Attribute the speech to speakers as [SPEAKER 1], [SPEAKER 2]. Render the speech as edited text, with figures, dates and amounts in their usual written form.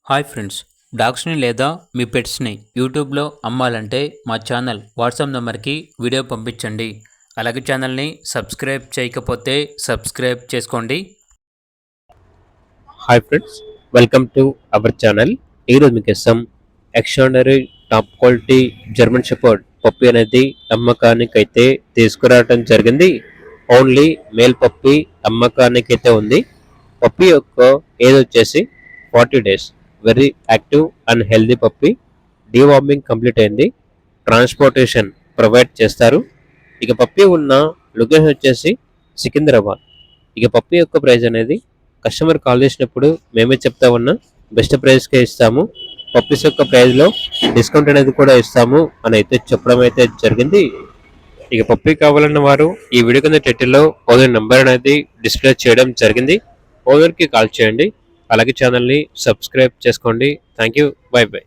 [SPEAKER 1] Hi friends, డాగ్స్ని లేదా మీ పెట్స్ని యూట్యూబ్లో అమ్మాలంటే మా ఛానల్ వాట్సాప్ నెంబర్కి వీడియో పంపించండి. అలాగే ఛానల్ని సబ్స్క్రైబ్ చేయకపోతే సబ్స్క్రైబ్ చేసుకోండి.
[SPEAKER 2] Hi friends, welcome to our channel. ఈరోజు మీకు ఇస్తాం extraordinary top quality German shepherd puppy అనేది అమ్మకానికి అయితే తీసుకురావడం జరిగింది. ఓన్లీ మేల్ పప్పి అమ్మకానికి అయితే ఉంది. పప్పి యొక్క ఏజ్ వచ్చేసి 40 days. Very active and healthy puppy. Deworming complete అయింది. ట్రాన్స్పోర్టేషన్ ప్రొవైడ్ చేస్తారు. ఇక పప్పి ఉన్న లొకేషన్ వచ్చేసి సికింద్రాబాద్. ఇక పప్పి యొక్క ప్రైస్ అనేది కస్టమర్ కాల్ చేసినప్పుడు మేమే చెప్తా ఉన్నా బెస్ట్ ప్రైస్కే ఇస్తాము. పప్పీస్ యొక్క ప్రైస్లో డిస్కౌంట్ అనేది కూడా ఇస్తాము అని అయితే చెప్పడం అయితే జరిగింది. ఇక పప్పి కావాలన్న వారు ఈ వీడియో కింద టైటిల్లో ఓనర్ నెంబర్ అనేది డిస్ప్లే చేయడం జరిగింది. ఓనర్కి కాల్ చేయండి. అలాగే ఛానల్ని సబ్స్క్రైబ్ చేసుకోండి. Thank you. By by.